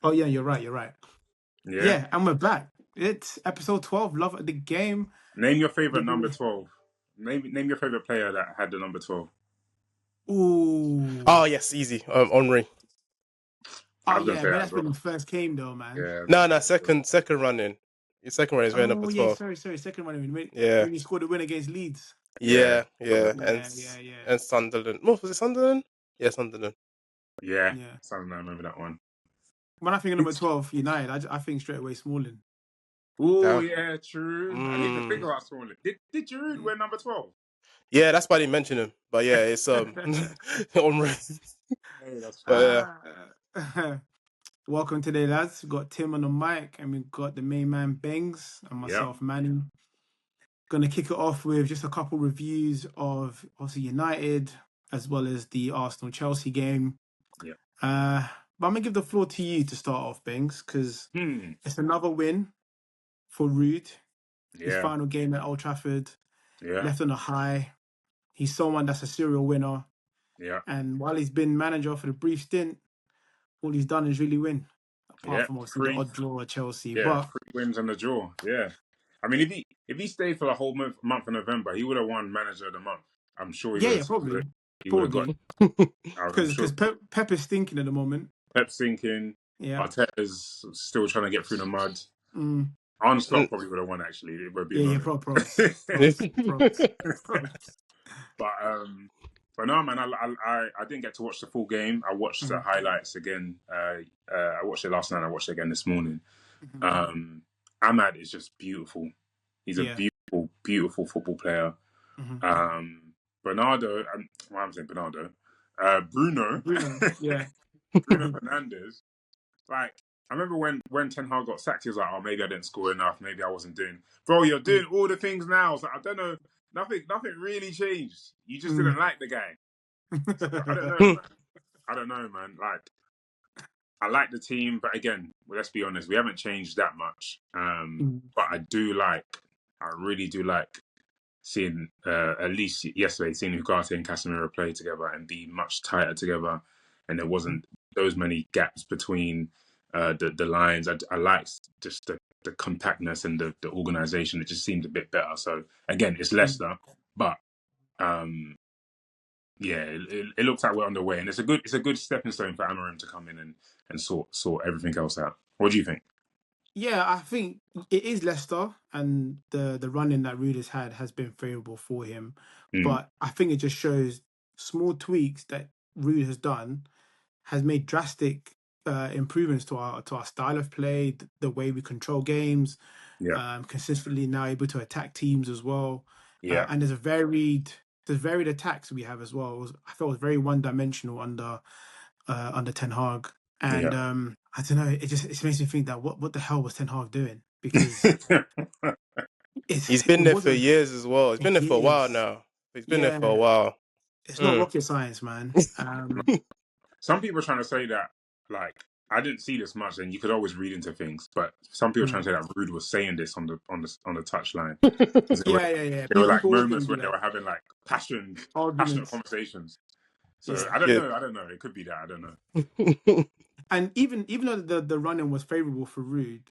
Oh yeah, you're right. You're right. Yeah. Yeah, and we're back. It's episode 12. Love at the game. Name your favorite number The- 12. Name your favorite player that had the number 12. Ooh. Oh yes, easy. Henri. I Oh was gonna yeah, say but that that's as when well. he first came though, man. Yeah. No, second running. Your second run is wearing number Oh yeah, 12. sorry. Second one Yeah, when he scored the win against Leeds. yeah, Yeah. and Sunderland. Oh, was it Sunderland? Yeah, Sunderland. Yeah. Yeah. Something I remember that one. When I think of number 12, United, I think straight away Smalling. Oh Damn. yeah, true. I didn't even think about Smalling. Did Giroud wear number 12? Yeah, that's why I didn't mention him. But yeah, it's Henri. Hey, that's But funny. yeah. Welcome today, lads. We've got Tim on the mic, and we've got the main man Bengs and myself, Manny. Gonna kick it off with just a couple reviews of obviously United as well as the Arsenal Chelsea game. Yeah. But I'm gonna give the floor to you to start off, Bengs, because it's another win for Ruud. His final game at Old Trafford, left on a high. He's someone that's a serial winner. Yeah. And while he's been manager for the brief stint, all he's done is really win. Apart from obviously the odd draw at Chelsea. Yeah, but 3 wins and a draw. Yeah. I mean, if he stayed for the whole month of November, he would have won Manager of the Month. I'm sure he would have. probably. He would have got. Because Pep is stinking at the moment. Pep's sinking. Yeah. Arteta's still trying to get through the mud. Mm. Arne Slot probably would have won, actually. It would be props. But no, man, I didn't get to watch the full game. I watched the highlights again. I watched it last night. I watched it again this morning. Ahmad is just beautiful. He's a beautiful, beautiful football player. Bernardo, I'm saying Bernardo. Bruno, yeah. Bruno Fernandes. Like, I remember when Ten Hag got sacked, he was like, "Oh, maybe I didn't score enough. Maybe I wasn't doing." Bro, you're doing all the things now. So I don't know. Nothing really changed. You just didn't like the guy. So, I don't know, man. I don't know, man. Like, I like the team, but again, let's be honest, we haven't changed that much. But I really do like seeing, at least yesterday, seeing Ugarte and Casemiro play together and be much tighter together. And there wasn't those many gaps between the lines. I liked just the compactness and the organisation. It just seemed a bit better. So again, it's Leicester, but it looks like we're on the way, and it's a good stepping stone for Amorim to come in and sort everything else out. What do you think? Yeah, I think it is Leicester, and the run-in that Ruud has had has been favourable for him. But I think it just shows small tweaks that Ruud has done has made drastic improvements to our style of play, the way we control games, consistently now able to attack teams as well. And there's varied attacks we have as well. I felt it was very one-dimensional under Ten Hag. And I don't know, it makes me think that what the hell was Ten Hag doing? Because he's been there for years as well. He's been there for a while now. He's been there for a while. It's not rocket science, man. Some people are trying to say that, like, I didn't see this much, and you could always read into things. But some people are trying to say that Ruud was saying this on the touchline. Yeah. There were like moments when they were having like passionate conversations. So I don't know. It could be that. I don't know. And even though the running was favourable for Ruud,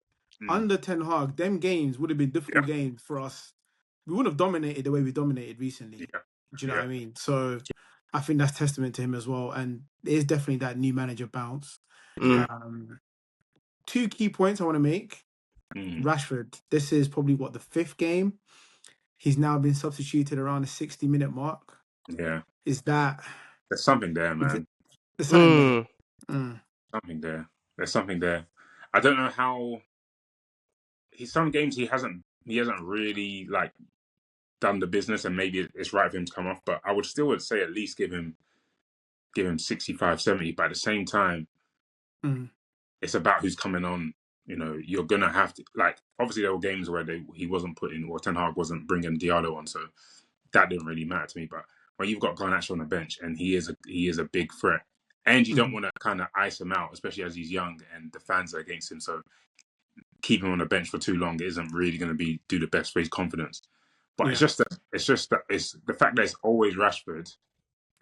under Ten Hag, them games would have been difficult games for us. We wouldn't have dominated the way we dominated recently. Do you know what I mean? So I think that's testament to him as well. And there's definitely that new manager bounce. 2 key points I want to make. Rashford, this is probably the 5th game. He's now been substituted around the 60-minute mark. Yeah. There's something there, man. There's something there. There's something there. I don't know how some games he hasn't really like done the business, and maybe it's right for him to come off, but I would still say at least give him 65, 70. But at the same time, it's about who's coming on. You know, you're gonna have to, like, obviously there were games where he wasn't putting, or Ten Hag wasn't bringing Diallo on, so that didn't really matter to me. But when you've got Garnacho on the bench and he is a big threat, and you don't want to kind of ice him out, especially as he's young and the fans are against him, so keeping him on the bench for too long isn't really going to do the best for his confidence. But it's just that it's the fact that it's always Rashford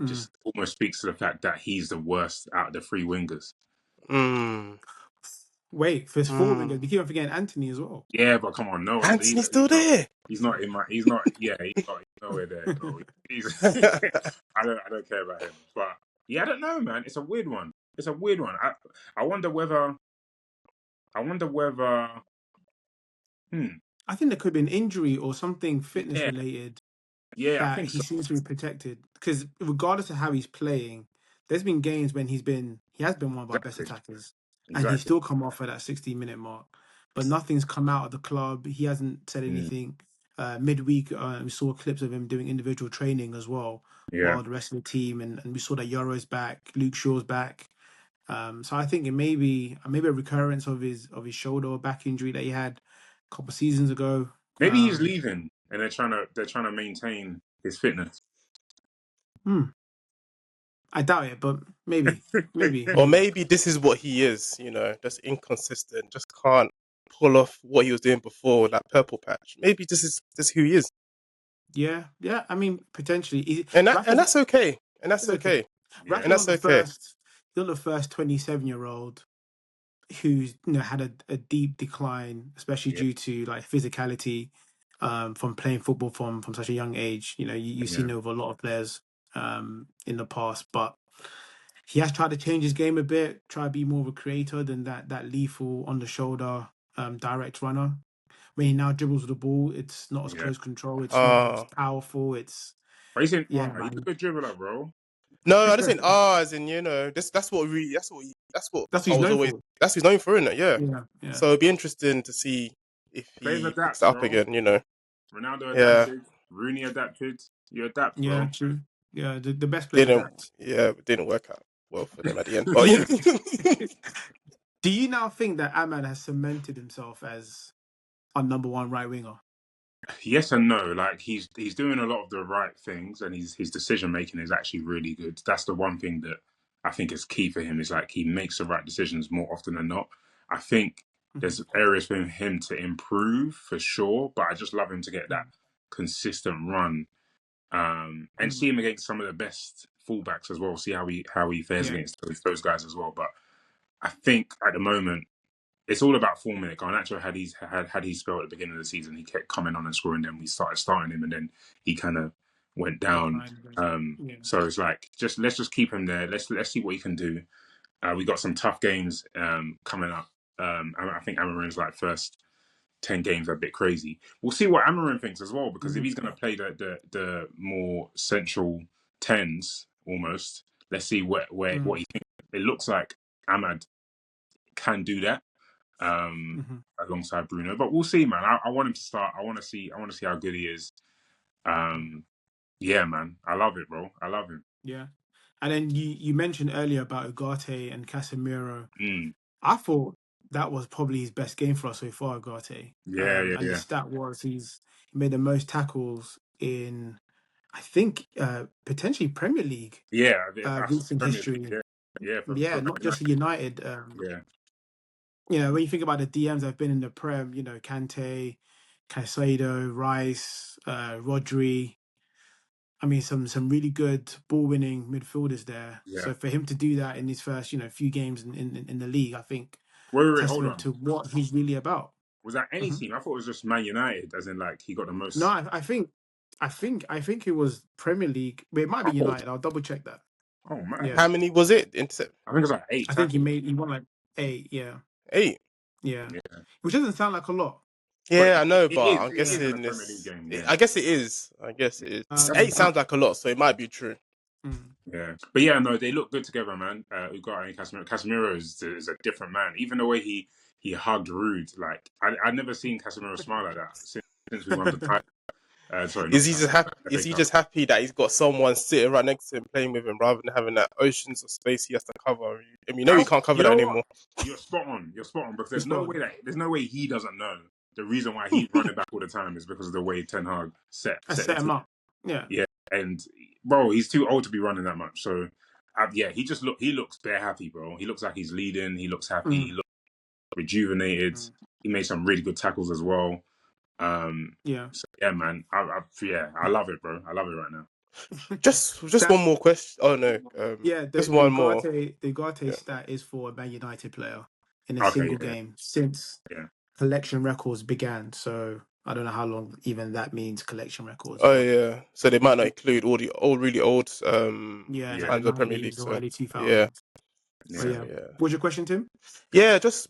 just almost speaks to the fact that he's the worst out of the 3 wingers. Wait, for his forward wingers, we keep on forgetting Anthony as well. Yeah, but come on, no, Anthony's still there. He's not in my. He's not. Yeah, he's nowhere there, bro. I don't care about him. But yeah, I don't know, man. It's a weird one. I wonder whether. I think there could be an injury or something fitness Yeah, related yeah, I that think he so. seems to be protected. Because regardless of how he's playing, there's been games when he has been one of our best attackers, and he's still come off at that 60-minute mark. But nothing's come out of the club. He hasn't said anything. Midweek, we saw clips of him doing individual training as well, while the rest of the team, and we saw that Yoro's back, Luke Shaw's back. So I think it may be a recurrence of his shoulder or back injury that he had a couple of seasons ago. Maybe he's leaving, and they're trying to maintain his fitness. I doubt it, but maybe. Or maybe this is what he is. Just inconsistent. Just can't pull off what he was doing before that purple patch. Maybe this is who he is. Yeah. I mean, potentially, and that's okay. And that's okay. Yeah. And that's okay. He's not the first 27-year-old who's had a deep decline, especially due to like physicality, from playing football from such a young age. You've seen over a lot of players in the past, but he has tried to change his game a bit, try to be more of a creator than that lethal on the shoulder direct runner. When he now dribbles the ball, it's not as close control. It's not as powerful. It's he's a good dribbler, bro. No, I just think as in that's what he's known for, isn't it? Yeah. So it'd be interesting to see if he picks it up again. Ronaldo adapted, Rooney adapted. You adapt, bro. Yeah, true. Yeah, the best player. It didn't work out well for them at the end. But do you now think that Ahmad has cemented himself as our number one right winger? Yes and no. Like he's doing a lot of the right things, and his decision making is actually really good. That's the one thing that I think is key for him. Is like he makes the right decisions more often than not. I think there's areas for him to improve for sure, but I just love him to get that consistent run, and see him against some of the best fullbacks as well. See how he fares against those guys as well. But I think at the moment, it's all about form in it. Garnacho had he spell at the beginning of the season, he kept coming on and scoring. Then we started starting him, and then he kind of went down. So it's like let's just keep him there. Let's see what he can do. We got some tough games coming up. I think Amarin's like first 10 games are a bit crazy. We'll see what Amarin thinks as well, because if he's going to play the more central tens almost, let's see what he thinks. It looks like Ahmad can do that. Alongside Bruno, but we'll see, man. I want him to start. I want to see how good he is. Yeah, man. I love it, bro. I love him. Yeah, and then you mentioned earlier about Ugarte and Casemiro. I thought that was probably his best game for us so far, Ugarte. And the stat was he made the most tackles in, I think, potentially Premier League. Yeah, recent history. League, not just United. When you think about the DMs that have been in the Prem, Kante, Caicedo, Rice, Rodri. I mean, some really good ball-winning midfielders there. Yeah. So for him to do that in his first, few games in the league, I think testament to what he's really about. Was that any team? I thought it was just Man United, as in like he got the most. No, I think it was Premier League. But it might be United. I'll double check that. Oh man, how many was it? I think it was like 8. I think he won like 8. Yeah. 8. Yeah. Which doesn't sound like a lot. Yeah, I know, but I'm guessing this. I guess it is. 8 sounds like a lot, so it might be true. Yeah, but yeah, no, they look good together, man. Ugarte and Casemiro. Casemiro is a different man. Even the way he hugged Rude, like I'd never seen Casemiro smile like that since we won the title. Is he just happy that he's got someone sitting right next to him playing with him, rather than having that oceans of space he has to cover? I mean, he can't cover that anymore. You're spot on, because there's no way he doesn't know the reason why he's running back all the time is because of the way Ten Hag set him up. Yeah, and bro, he's too old to be running that much. So he looks bare happy, bro. He looks like he's leading. He looks happy. He looks rejuvenated. He made some really good tackles as well. So yeah, man. I love it, bro. I love it right now. Just one more question. Oh no. Just one more. The Ugarte stat is for a Man United player in a single game since collection records began. So I don't know how long even that means, collection records. Oh But yeah, so they might not include all the really old like times of the Premier League. the 90s or So early yeah, 2000s. But yeah. yeah. What's your question, Tim? Yeah, just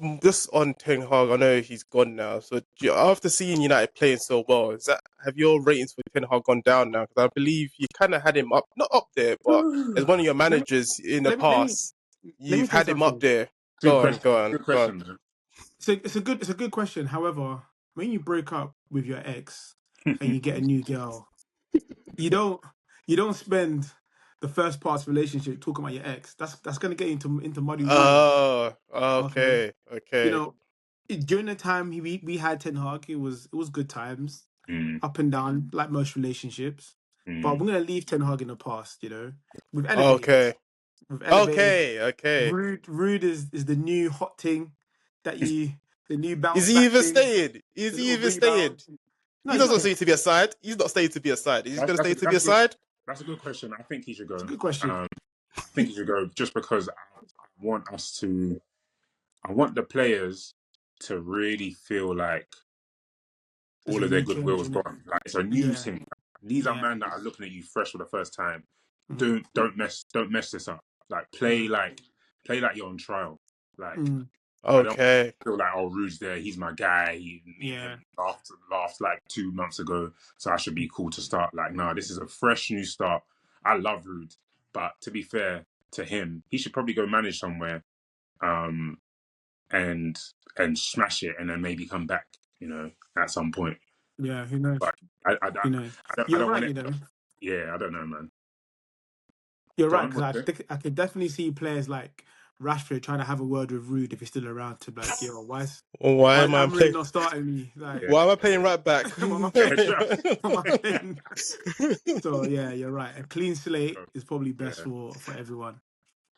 on Ten Hag. I know he's gone now. So after seeing United playing so well, have your ratings for Ten Hag gone down now? Because I believe you kind of had him up, not up there, but as one of your let me managers in the let me let me past, let me you've say had him up something. there. Good Go on, question. go on, Good go on. question, man. It's a good question. However, when you break up with your ex and you get a new girl, you don't spend the first parts of the relationship talking about your ex. That's gonna get into muddy waters. Oh, Okay, okay, you okay. know, during the time we had Ten Hag, it was good times, Mm, up and down, like most relationships. But mm. we're gonna leave Ten Hag in the past. We've elevated. Okay. We've elevated. Okay. Okay. Rude is the new hot thing the new Is bounce he back even thing, staying? the Is he little even staying? rebound. No, He he's not doesn't here. stay to be a side. He's not staying to be a side. He's going to stay to be a That's good. side. That's a good question. I think he should It's a go. good question. I think he should go just because I want us to. I want the players to really feel like It's all a of their new change, goodwill is isn't it? gone. Like it's a new Yeah, thing. These are yeah. men that are looking at you fresh for the first time. Mm-hmm. Don't mess this up. Like play like you're on trial. Like Mm, I don't Okay. feel like Rude's there. He's my guy. Me and yeah, him laughed like 2 months ago, so I should be cool to start. Like no, this is a fresh new start. I love Rude, but to be fair to him, he should probably go manage somewhere, um, and smash it, and then maybe come back. At some point. yeah. Who knows? But I, I, Who knows? I You're don't want right. it. Yeah, I don't know, man. You're Go right, on, because what's it? I could definitely see players like Rashford trying to have a word with Rude if he's still around, to be like, yo, Why why is am I Amorim playing? not starting me? Like, Yeah, Why am I playing right back? what am I yeah, playing? sure. What am I playing? So yeah, you're right. A clean slate is probably best Yeah, for everyone.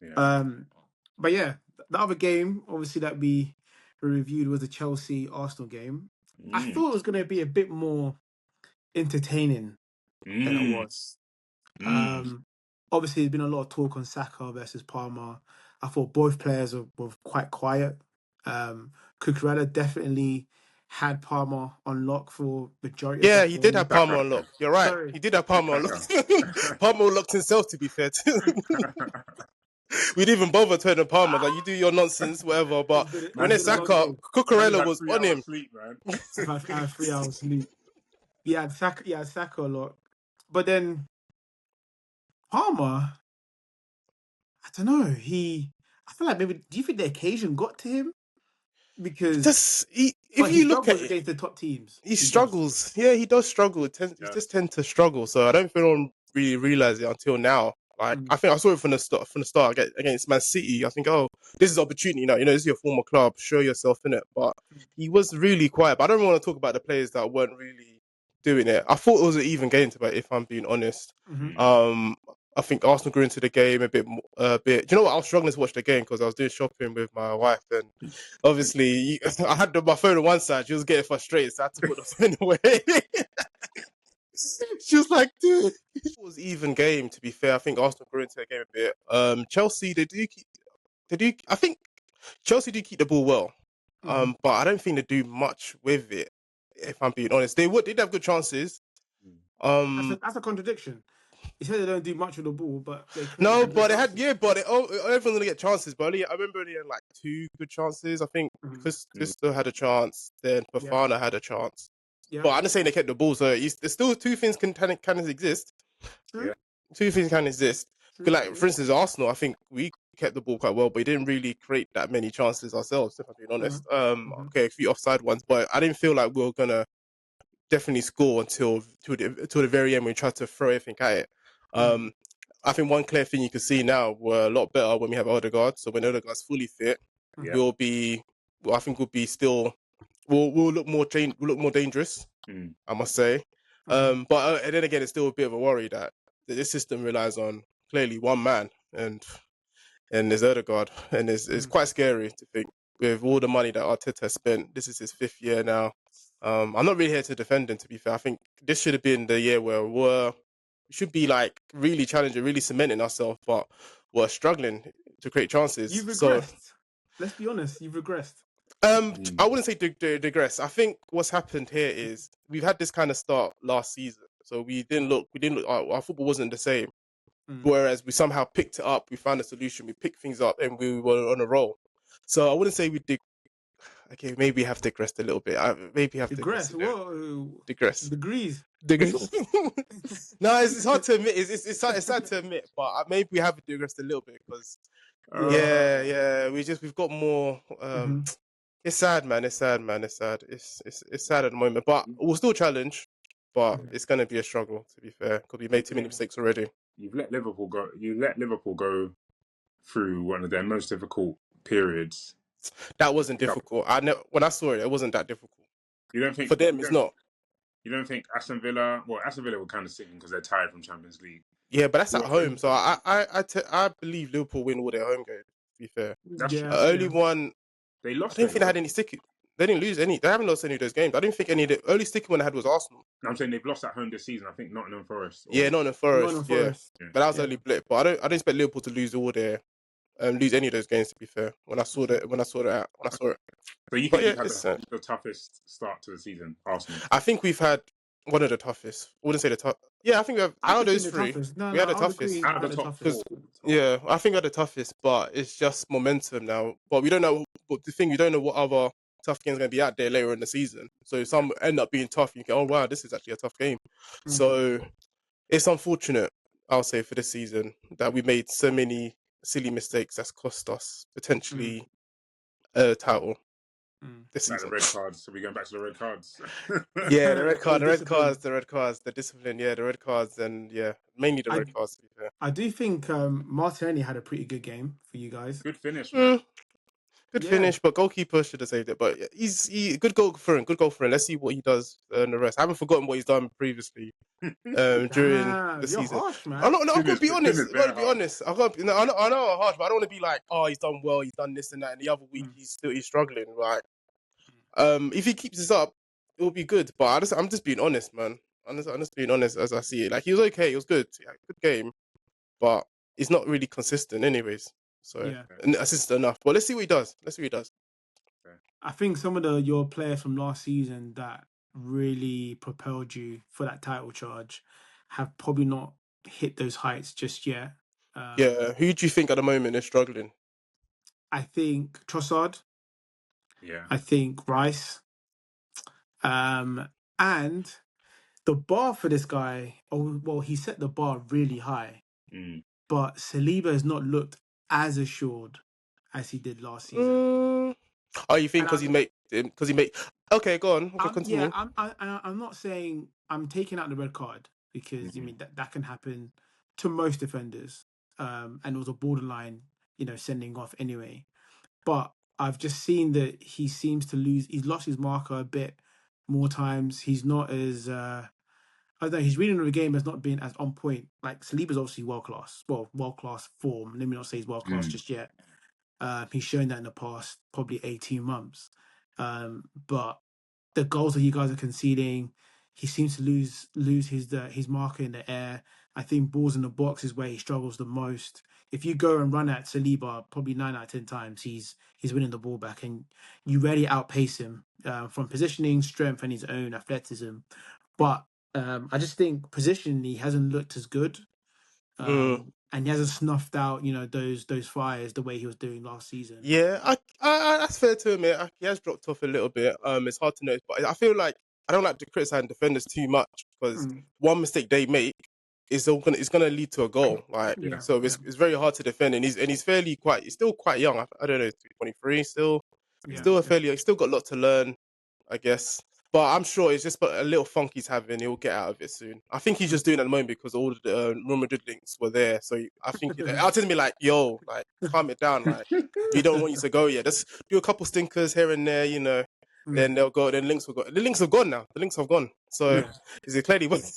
yeah. Um, but yeah, the other game, obviously, that we reviewed was the Chelsea Arsenal game. I Mm, thought it was going to be a bit more entertaining than it mm, was. mm. Obviously, there's been a lot of talk on Saka versus Palmer. I thought both players were quite quiet. Cucurella definitely had Palmer on lock for majority of Yeah, that he did game. have Palmer Saka. on lock. You're right. Sorry, He did have Palmer on lock. Saka. Palmer locked himself, to be fair. We didn't even bother turning Palmer. Like, you do your nonsense, whatever. But when it's it's been a long Saka, day. Man, Cucurella had was three on hours him. sleep, man. I had 3 hours sleep. Yeah, Saka a lot. But then Palmer, I don't know. I feel like maybe. Do you think the occasion got to him? Because, If but he you look at struggles it, against the top teams. he He does. struggles. Yeah, he does struggle. He Yeah. just tends to struggle. So I don't think anyone really realized it until now. Like, Mm, I think I saw it from the start. Against Man City, I think, oh, this is opportunity. This is your former club. Show yourself in it. But he was really quiet. But I don't want to talk about the players that weren't really doing it. I thought it was an even game, if I'm being honest. mm-hmm. I think Arsenal grew into the game a bit. Do you know what? I was struggling to watch the game because I was doing shopping with my wife, and obviously I had my phone on one side. She was getting frustrated, so I had to put the phone away. She was like, "Dude." It was even game. To be fair, I think Arsenal grew into the game a bit. Chelsea, I think Chelsea do keep the ball well, Mm-hmm. but I don't think they do much with it. If I'm being honest, did have good chances. Um, That's a contradiction. He said they don't do much with the ball, but they create No, some good but they had chances. everyone's gonna get chances. But I remember only had like two good chances. I think Mm-hmm. Christo had a chance, then Yeah, Fafana had a chance. yeah, But I'm just saying they kept the ball, so there's still two things can exist. true, Two things can exist. 'Cause, true, like for true. instance, Arsenal, I think we kept the ball quite well, but we didn't really create that many chances ourselves. If I'm being honest, Mm-hmm. okay, a few offside ones, but I didn't feel like we were gonna definitely score until the very end when we tried to throw everything at it. Mm-hmm. I think one clear thing you can see now, we're a lot better when we have Odegaard. So when Odegaard's fully fit, Yeah. we'll be. Well, I think we'll be still. We'll look more dangerous. Mm. I must say. Mm-hmm. But then again, it's still a bit of a worry that this system relies on clearly one man, and there's Odegaard, and it's quite scary to think with all the money that Arteta spent. This is his 5th year now. I'm not really here to defend him. To be fair, I think this should have been the year where we should be like really challenging, really cementing ourselves, but we're struggling to create chances. You've So regressed. Let's be honest, you've regressed. I wouldn't say digress. I think what's happened here is we've had this kind of start last season, so we didn't look. Our football wasn't the same. Whereas we somehow picked it up, we found a solution, we picked things up, and we were on a roll. So I wouldn't say we did. Okay, maybe have digressed a little bit. Maybe have Digress. Whoa. Digress. Degrees. No, it's hard to admit. It's sad to admit, but maybe we have digressed a little bit because we've got more. It's sad, man. It's sad. It's sad at the moment, but we'll still challenge. But it's going to be a struggle, to be fair, because we made too many mistakes already. You've let Liverpool go. You let Liverpool go through one of their most difficult periods. That wasn't difficult. When I saw it, it wasn't that difficult. You don't think for them it's not? You don't think Aston Villa? Well, Aston Villa were kind of sitting because they're tired from Champions League. Yeah, but that's at home. So I believe Liverpool win all their home games. To be fair, only one. They lost. I don't think they had any sticky. They didn't lose any. They haven't lost any of those games. I don't think any of the only sticky one they had was Arsenal. I'm saying they've lost at home this season. I think Nottingham Forest. Nottingham Forest. Yeah, but that was only blip. But I don't expect Liverpool to lose all their lose any of those games. To be fair, when I saw it. So you think you've had the toughest start to the season, Arsenal? I think we've had one of the toughest. I wouldn't say the tough. Yeah, I think we have out of those three. We had the toughest. Out of the top four. Yeah, I think we had the toughest, but it's just momentum now. But we don't know. But the thing, we don't know what other tough games are going to be out there later in the season. So some end up being tough. You go, oh wow, this is actually a tough game. So it's unfortunate, I'll say, for this season that we made so many silly mistakes that's cost us potentially a title. This season. The red cards. So we're going back to the red cards. Yeah, the red cards, the discipline. Yeah, the red cards, and mainly the red cards. To be fair. I do think Martinelli had a pretty good game for you guys. Good finish, man. Good finish, but goalkeeper should have saved it. But he's good goal for him. Good goal for him. Let's see what he does in the rest. I haven't forgotten what he's done previously during the season. Harsh, man. I'm gonna be honest. I know I'm harsh, but I don't want to be like, oh, he's done well, he's done this and that, and the other week he's struggling. Like, if he keeps this up, it will be good. But I'm just being honest, man. I'm just being honest as I see it. Like, he was okay, he was good, good game, but he's not really consistent, anyways. So assistant enough. But let's see what he does. I think some of your players from last season that really propelled you for that title charge have probably not hit those heights just yet. Who do you think at the moment is struggling? I think Trossard. Yeah. I think Rice. And the bar for this guy, he set the bar really high. But Saliba has not looked as assured as he did last season. You think because he made? Okay, go on. Okay, continue. Yeah, I'm not saying I'm taking out the red card because that can happen to most defenders, and it was a borderline, sending off anyway. But I've just seen that he seems to lose. He's lost his marker a bit more times. He's not as I don't know, his reading of the game has not been as on point. Like, Saliba's obviously world-class. Well, world-class form. Let me not say he's world-class just yet. He's shown that in the past probably 18 months. But the goals that you guys are conceding, he seems to lose his marker in the air. I think balls in the box is where he struggles the most. If you go and run at Saliba, probably 9 out of 10 times, he's winning the ball back. And you rarely outpace him from positioning, strength, and his own athleticism. But I just think positionally he hasn't looked as good, and he hasn't snuffed out those fires the way he was doing last season. Yeah, I that's fair to admit. He has dropped off a little bit. It's hard to know, but I feel like I don't like to criticize defenders too much because one mistake they make is gonna lead to a goal. It's very hard to defend, and he's still quite young. I don't know, 23 still. He's still got a lot to learn, I guess. But I'm sure it's just a little funk he's having. He'll get out of it soon. I think he's just doing it at the moment because all the Real Madrid links were there. So I think Arteta me like, yo, like, calm it down. Like, we don't want you to go yet. Just do a couple stinkers here and there, Then they'll go. Then links will go. The links have gone now. The links have gone. So is it clearly working?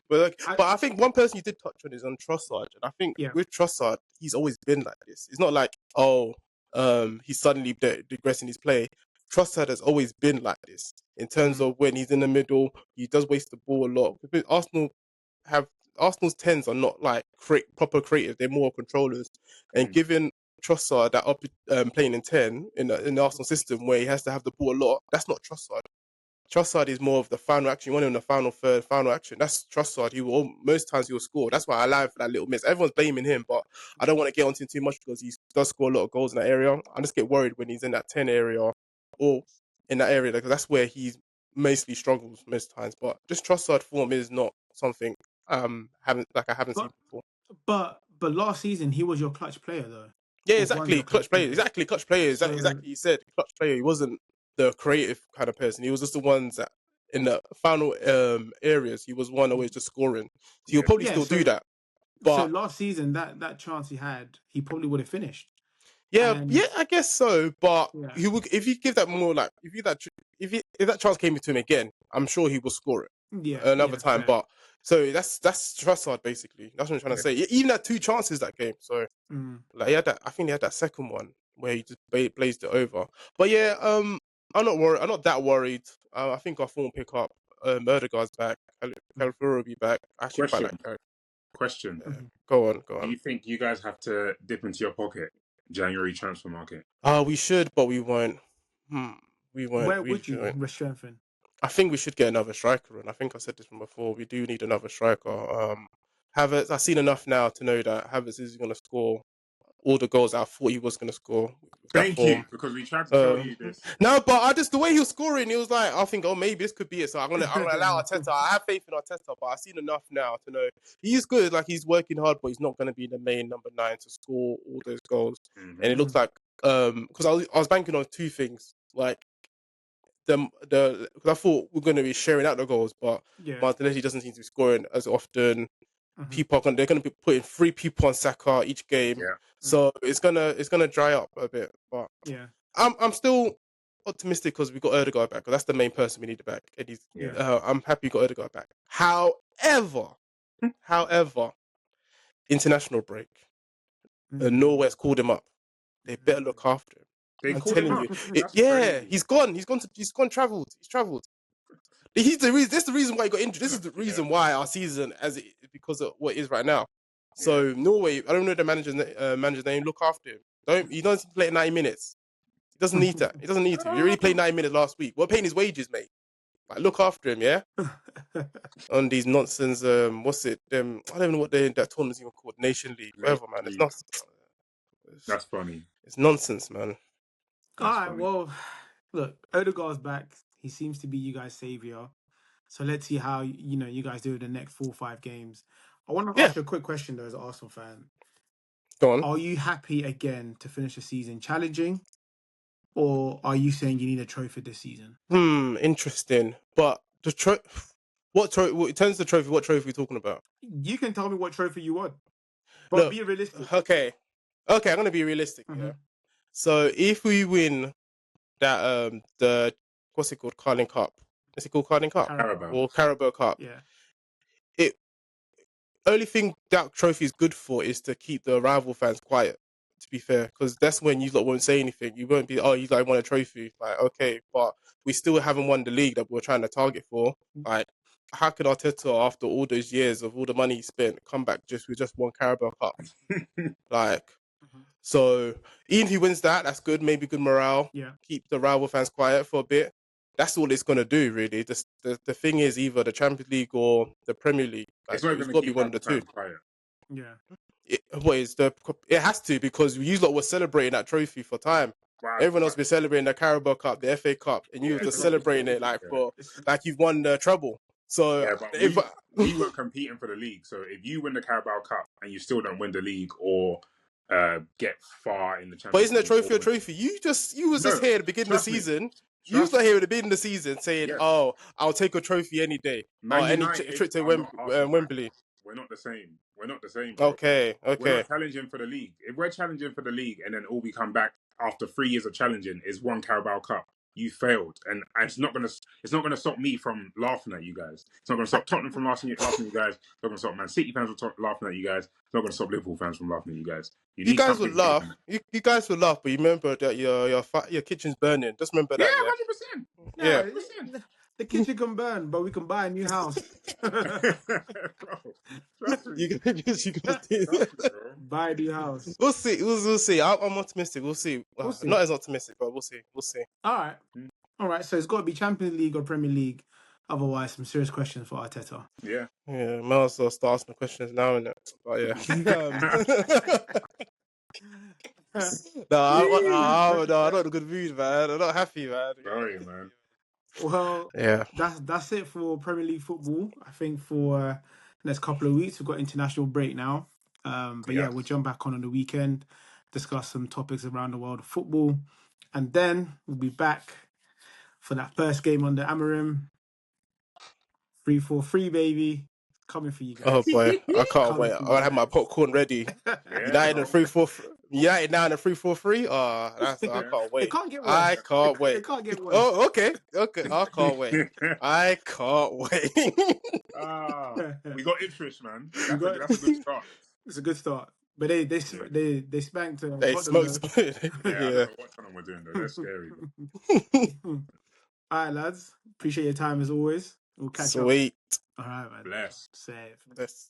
But I think one person you did touch on is on Trossard. And I think with Trossard, he's always been like this. It's not like, he's suddenly digressing his play. Trossard has always been like this in terms of when he's in the middle, he does waste the ball a lot. Arsenal's 10s are not like proper creative; they're more controllers. And given Trossard that up playing in 10 in the Arsenal system where he has to have the ball a lot. That's not Trossard. Trossard is more of the final action. You want him in the final third, final action. That's Trossard. Most times he will score. That's why I allow him for that little miss. Everyone's blaming him, but I don't want to get onto him too much because he does score a lot of goals in that area. I just get worried when he's in that 10 area or in that area because that's where he mostly struggles most times. But just Trossard form is not something I haven't seen before. But last season he was your clutch player though. Yeah, exactly. Clutch player. Exactly, clutch player. Exactly. You said clutch player. He wasn't the creative kind of person. He was just the ones that in the final areas. He was one always just scoring. So he'll probably still do that. But so last season, that chance he had, he probably would have finished. Yeah, I guess so. But he would, if you give that more like if that chance came to him again, I'm sure he will score it. Another time. Fair. But so that's Trossard basically. That's what I'm trying to say. He even had 2 chances that game. So like he had that. I think he had that second one where he just blazed it over. But yeah, I'm not worried. I'm not that worried. I think our form will pick up. Erdegaard's back. Calafuri will be back. I actually quite like that. Question. Go on. Do you think you guys have to dip into your pocket January transfer market? We should, but we won't. We won't. Where would you strengthen? I think we should get another striker, and I think I said this from before. We do need another striker. Havertz. I've seen enough now to know that Havertz is going to score all the goals I thought he was going to score. Thank you, because we tried to tell you this. No, but the way he was scoring, it was like, I think, maybe this could be it. So I'm gonna allow Arteta. I have faith in Arteta, but I've seen enough now to know he's good. Like he's working hard, but he's not going to be the main number 9 to score all those goals. And it looks like because I was banking on 2 things, like because I thought we're going to be sharing out the goals, but Martinelli doesn't seem to be scoring as often. They're going to be putting 3 people on Saka each game, so it's gonna dry up a bit. But I'm still optimistic because we got Erdegaard back. Because that's the main person we need back. And I'm happy we got Erdegaard back. However, international break, Norway's called him up. They better look after him. I'm telling you, he's gone. He's travelled. He's travelled. He's the reason. This is the reason why he got injured. This is the reason why our season, because of what it is right now. So Norway, I don't know the manager's name. Look after him. He doesn't play 90 minutes. He doesn't need that. He doesn't need to. He already played 90 minutes last week. We're paying his wages, mate. Like, look after him, yeah. On these nonsense. What's it? I don't know what that tournament's even called. Nation League, whatever, man. It's not. That's funny. It's nonsense, man. All right. Well, look, Odegaard's back. He seems to be you guys' saviour. So let's see how you guys do the next 4 or 5 games. I want to ask you a quick question though, as an Arsenal fan. Go on. Are you happy again to finish the season challenging, or are you saying you need a trophy this season? Interesting. But the what trophy? In terms of the trophy, what trophy are we talking about? You can tell me what trophy you want, but be realistic. Okay, I'm gonna be realistic. Yeah. So if we win that the what's it called, Carling Cup? Is it called Carling Cup? Carabao Cup? Yeah. Only thing that trophy is good for is to keep the rival fans quiet. To be fair, because that's when you lot won't say anything. You won't be, you guys won a trophy. Like, okay, but we still haven't won the league that we're trying to target for. Like, how could Arteta, after all those years of all the money he spent, come back with just one Carabao Cup? Like, so even if he wins that, that's good. Maybe good morale. Yeah. Keep the rival fans quiet for a bit. That's all it's going to do, really. The thing is either the Champions League or the Premier League. Like, it's not going to be one of the 2. Quiet. Yeah. It has to, because you lot were celebrating that trophy for time. Wow. Everyone else been celebrating the Carabao Cup, the FA Cup, and you were just celebrating it like you've won the treble. So we weren't competing for the league. So if you win the Carabao Cup and you still don't win the league or get far in the Champions League, but isn't a trophy a trophy? You was just here at the beginning of the season. You was not here at the beginning of the season saying, "Oh, I'll take a trophy any day." Any trip to Wembley. We're not the same. Bro. Okay. We're not challenging for the league. If we're challenging for the league and then all we come back after 3 years of challenging is one Carabao Cup, you failed, and it's not gonna stop me from laughing at you guys. It's not gonna stop Tottenham from laughing at you guys. It's not gonna stop Man City fans from laughing at you guys. It's not gonna stop Liverpool fans from laughing at you guys. You guys would laugh. You guys would laugh, but you remember that your kitchen's burning. Just remember that. Yeah, 100%. Yeah. The kitchen can burn, but we can buy a new house. Bro, you guys Buy a new house. We'll see. We'll see. I'm optimistic. We'll see. We'll see. Not as optimistic, but we'll see. We'll see. All right. So it's got to be Champions League or Premier League. Otherwise, some serious questions for Arteta. Yeah. Yeah, might as well start asking questions now, innit? But yeah. I'm not in a good mood, man. I'm not happy, man. Sorry, man. Well, Yeah. That's it for Premier League football. I think for the next couple of weeks we've got international break now. But yeah, we'll jump back on the weekend, discuss some topics around the world of football, and then we'll be back for that first game on the Amarim. 3-4-3, baby. Coming for you guys. Oh boy, I can't wait. I gotta have my popcorn ready. United in 3-4. United now in a 3-4-3. Oh, I can't wait. It can't get worse. I can't wait. It can't get worse. Oh, okay. I can't wait. I can't wait. We got interest, man. That's a good start. It's a good start. But they spanked. They smoked. Yeah. What time we're doing though? They're scary. All right, lads. Appreciate your time as always. We'll catch up. Sweet. All right, man. Bless. Safe. Bless.